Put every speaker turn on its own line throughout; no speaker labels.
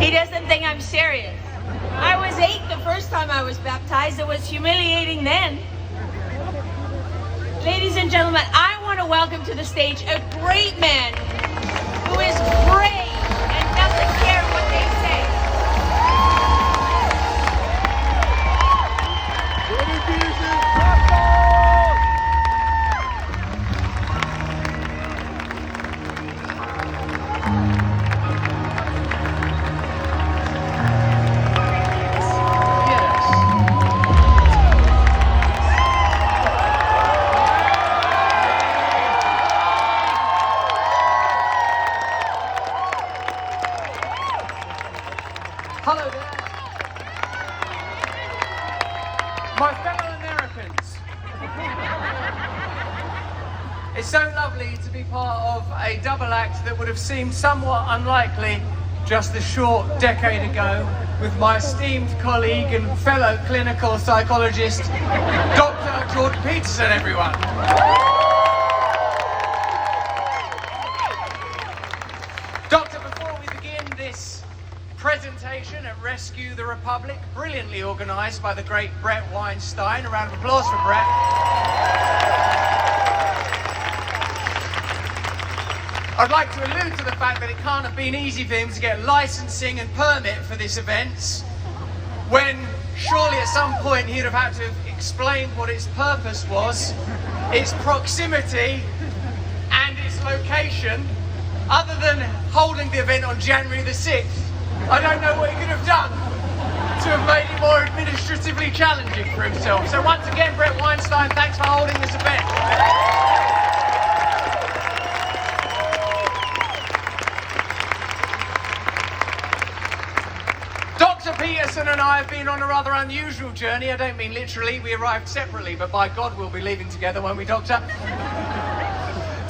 He doesn't think I'm serious. I was 8 the first time I was baptized. It was humiliating then. Ladies and gentlemen, I want to welcome to the stage a great man who is brave and doesn't care what they say.
Hello there. My fellow Americans. It's so lovely to be part of a double act that would have seemed somewhat unlikely just a short decade ago with my esteemed colleague and fellow clinical psychologist, Dr. George Pederson, everyone. Doctor, before we begin this presentation at Rescue the Republic, brilliantly organised by the great Brett Weinstein. A round of applause for Brett. I'd like to allude to the fact that it can't have been easy for him to get licensing and permit for this event, when surely at some point he'd have had to have explained what its purpose was, its proximity and its location. Other than holding the event on January the 6th, I don't know what he could have done to have made it more administratively challenging for himself. So once again, Brett Weinstein, thanks for holding this event. Dr. Pederson and I have been on a rather unusual journey. I don't mean literally, we arrived separately, but by God we'll be leaving together, won't we, Doctor?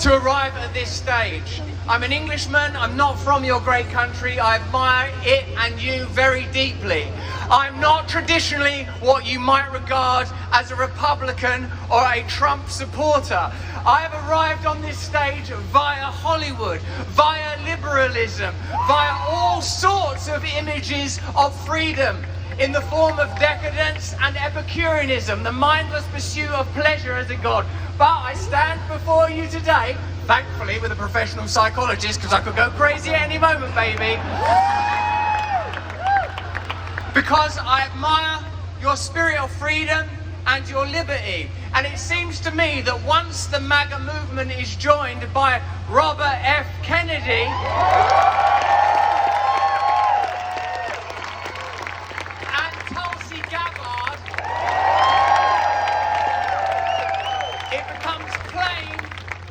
To arrive at this stage. I'm an Englishman, I'm not from your great country, I admire it and you very deeply. I'm not traditionally what you might regard as a Republican or a Trump supporter. I have arrived on this stage via Hollywood, via liberalism, via all sorts of images of freedom in the form of decadence and Epicureanism, the mindless pursuit of pleasure as a god. But I stand before you today, thankfully with a professional psychologist, because I could go crazy at any moment, baby. Because I admire your spirit of freedom and your liberty. And it seems to me that once the MAGA movement is joined by Robert F. Kennedy, and Tulsi Gabbard, it becomes plain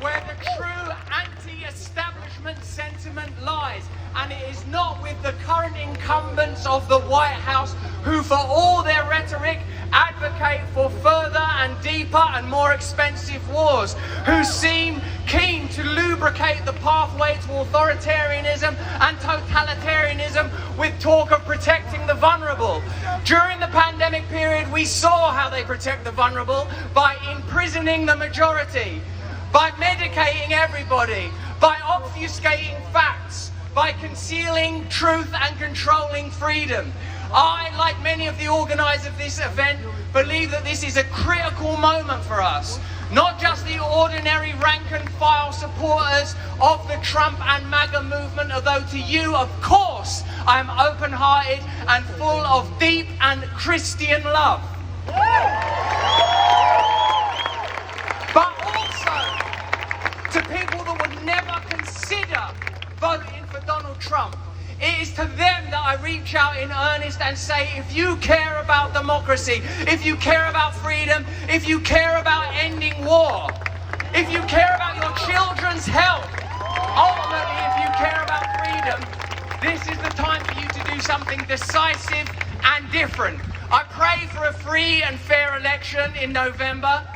where the true anti-establishment sentiment lies. And it is not with the current incumbents of the White House who, for all their rhetoric, advocate for further and deeper and more expensive wars, who seem keen to lubricate the pathway to authoritarianism and totalitarianism with talk of protecting the vulnerable. During the pandemic period, we saw how they protect the vulnerable by imprisoning the majority, by medicating everybody, by obfuscating facts, by concealing truth and controlling freedom. I, like many of the organisers of this event, believe that this is a critical moment for us. Not just the ordinary rank and file supporters of the Trump and MAGA movement, although to you, of course, I am open-hearted and full of deep and Christian love. But also to people that would never consider voting for Donald Trump. It is to them that I reach out in earnest and say, if you care about democracy, if you care about freedom, if you care about ending war, if you care about your children's health, ultimately if you care about freedom, this is the time for you to do something decisive and different. I pray for a free and fair election in November.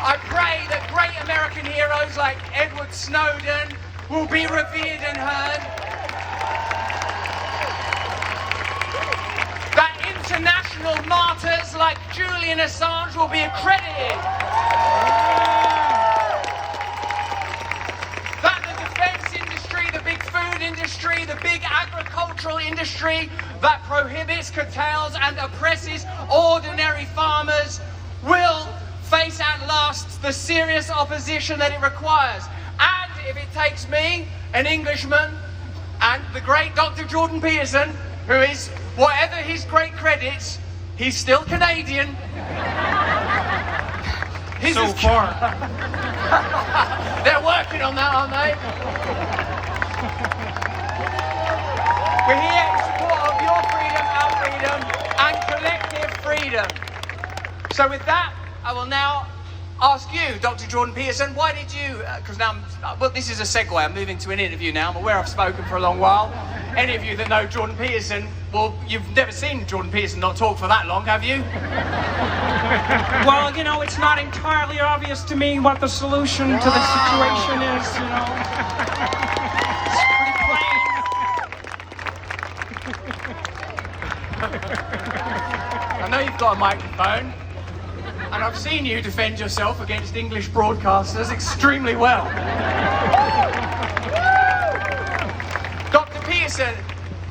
I pray that great American heroes like Edward Snowden will be revered and heard. That international martyrs like Julian Assange will be accredited. agricultural industry that prohibits, curtails, and oppresses ordinary farmers will face at last the serious opposition that it requires. And if it takes me, an Englishman, and the great Dr. Jordan Peterson, who is, whatever his great credits, he's still Canadian. He's
so far.
They're working on that, aren't they? We're here in support of your freedom, our freedom, and collective freedom. So with that, I will now ask you, Dr. Jordan Peterson, why did you, because now, well, this is a segue, I'm moving to an interview now, I'm aware I've spoken for a long while. Any of you that know Jordan Peterson, well, you've never seen Jordan Peterson not talk for that long, have you?
Well, you know, it's not entirely obvious to me what the solution to the situation is, you know. It's pretty plain.
I know you've got a microphone, and I've seen you defend yourself against English broadcasters extremely well. Dr. Peterson,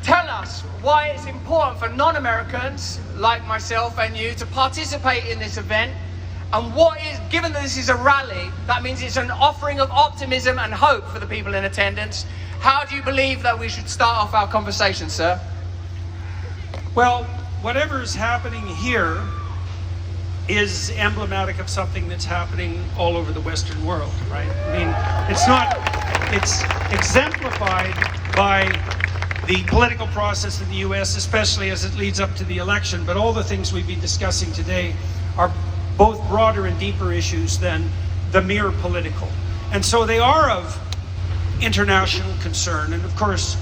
tell us why it's important for non-Americans like myself and you to participate in this event, and what is, given that this is a rally, that means it's an offering of optimism and hope for the people in attendance. How do you believe that we should start off our conversation, sir?
Well, whatever is happening here is emblematic of something that's happening all over the Western world, right? I mean, it's exemplified by the political process in the US, especially as it leads up to the election, but all the things we've been discussing today are both broader and deeper issues than the mere political. And so they are of international concern, and of course,